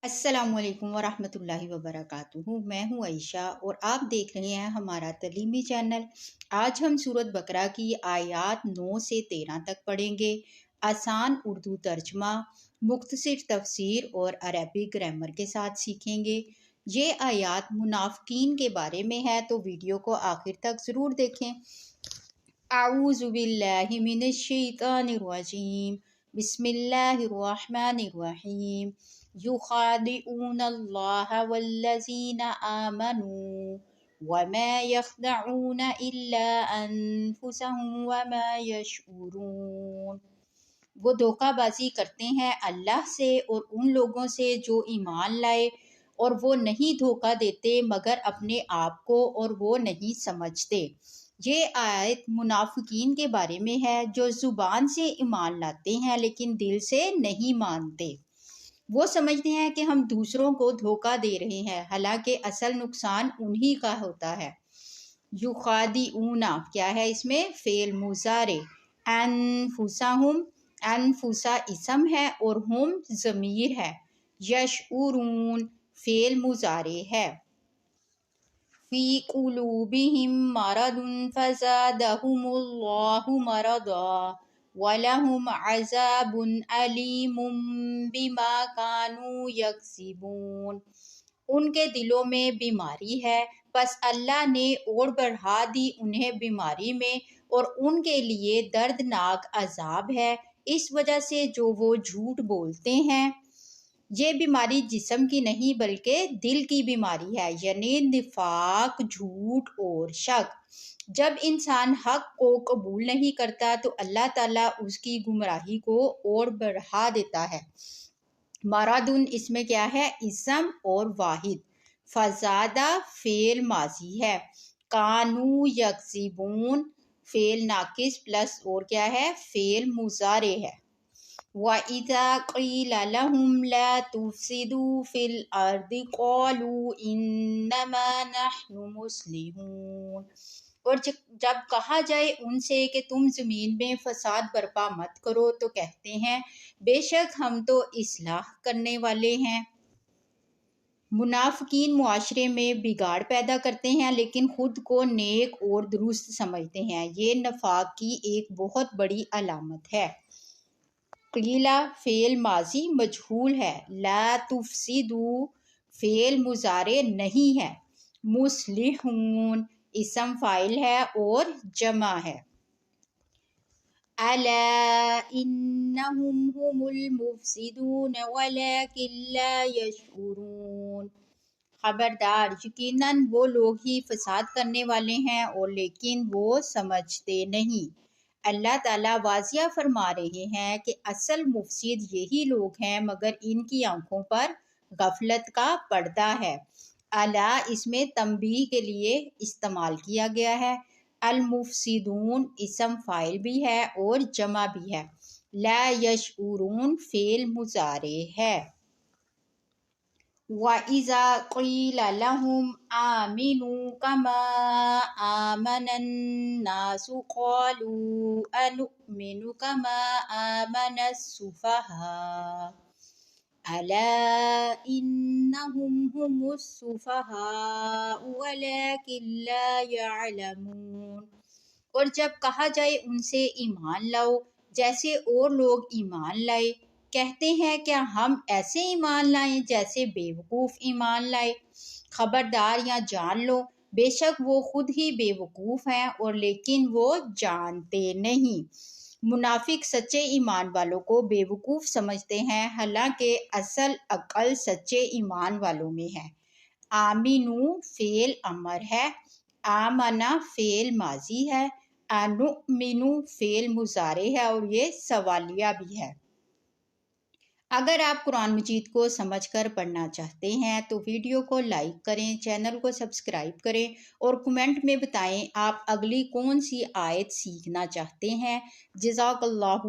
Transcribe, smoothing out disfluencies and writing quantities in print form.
अस्सलाम वालेकुम वरहमतुल्लाहि वबरकातुहू। मैं हूँ आयशा और आप देख रहे हैं हमारा तलीमी चैनल। आज हम सूरत बकरा की आयात 9 से 13 तक पढ़ेंगे। आसान उर्दू तर्जमा, मुख्तसर तफसीर और अरबिक ग्रामर के साथ सीखेंगे। ये आयात मुनाफिकीन के बारे में है, तो वीडियो को आखिर तक ज़रूर देखें। आऊज़ु बिल्लाहि मिनश शैतानिर रजीम। बिस्मिल्लाहिर रहमानिर रहीम। युखादिऊनल्लाह वल्लज़ीना आमनू वमा यख़दऊन इल्ला अनफुसहुम वमा यशऊरून। वो धोखाबाजी करते हैं अल्लाह से और उन लोगों से जो ईमान लाए, और वो नहीं धोखा देते मगर अपने आप को, और वो नहीं समझते। ये आयत मुनाफिकीन के बारे में है जो ज़ुबान से ईमान लाते हैं लेकिन दिल से नहीं मानते। वो समझते हैं कि हम दूसरों को धोखा दे रहे हैं, हालांकि असल नुकसान उन्हीं का होता है। युखादिऊना क्या है, इसमें फेल मुजारे। अनफुसाहुम, अनफुसा इसम है और हुम ज़मीर है। यशऊरून फेल मुजारे है। फी कुलूबिहिम मरदुन फज़ादहुमुल्लाहु मरदा वलहुम अज़ाबुन अलीमुम बिमा कानू यक्सिबून। उनके दिलों में बीमारी है, बस अल्लाह ने और बढ़ा दी उन्हें बीमारी में, और उनके लिए दर्दनाक अजाब है इस वजह से जो वो झूठ बोलते हैं। ये बीमारी जिस्म की नहीं बल्कि दिल की बीमारी है, यानी निफाक, झूठ और शक। जब इंसान हक को कबूल नहीं करता तो अल्लाह ताला उसकी गुमराही को और बढ़ा देता है। मरादुन इसमें क्या है, इसम और वाहिद। फजादा फेल माजी है। कानू यक्सिबून फेल नाकिस प्लस और क्या है, फेल मुजारे है। वइज़ा क़ील लहुम ला तुफ़सिदू फ़िल अर्दि क़ालू इन्नमा नहनु मुस्लिहून। और जब कहा जाए उनसे कि तुम ज़मीन में फ़साद बर्पा मत करो, तो कहते हैं बेशक हम तो इस्लाह करने वाले हैं। मुनाफिकीन मुआशरे में बिगाड़ पैदा करते हैं लेकिन खुद को नेक और दुरुस्त समझते हैं। ये नफाक की एक बहुत बड़ी अलामत है। क़ीला फ़ेल माजी मजहूल है। ला तुफ़सिदू फ़ेल मुजारे नहीं है। मुस्लिहून इसम फ़ाइल है और जमा है। अला इन्नहुम हुमुल मुफ़सिदून वलाकिन ला यशऊरून। खबरदार, यकीनन वो लोग ही फसाद करने वाले हैं और लेकिन वो समझते नहीं। अल्लाह ताला वाज़िया फरमा रहे हैं कि असल मुफसिद यही लोग हैं, मगर इनकी आंखों पर गफलत का पर्दा है। अला इसमें तंबीह के लिए इस्तेमाल किया गया है। अल मुफसिदून इसम फ़ाइल भी है और जमा भी है। ला यशऊरून फेल मुजारे है। वइज़ा क़ील लहुम आमिनू कमा आमनन नासु क़ालू अनुमिनु कमा आमनस सुफ़हा अला इन्नहुम हुमुस सुफ़हा वलाकिन ला यअलमून। और जब कहा जाए उनसे ईमान लाओ जैसे और लोग ईमान लाए, कहते हैं क्या हम ऐसे ईमान लाएं जैसे बेवकूफ़ ईमान लाए। खबरदार या जान लो, बेशक वो खुद ही बेवकूफ़ हैं और लेकिन वो जानते नहीं। मुनाफिक सच्चे ईमान वालों को बेवकूफ़ समझते हैं, हालांकि असल अक्ल सच्चे ईमान वालों में है। आमीनू फेल अमर है। आमना फेल माजी है। अनुमिनु फेल मुजारे है और ये सवालिया भी है। अगर आप कुरान मजीद को समझकर पढ़ना चाहते हैं तो वीडियो को लाइक करें, चैनल को सब्सक्राइब करें और कमेंट में बताएं आप अगली कौन सी आयत सीखना चाहते हैं। जज़ाकल्लाहु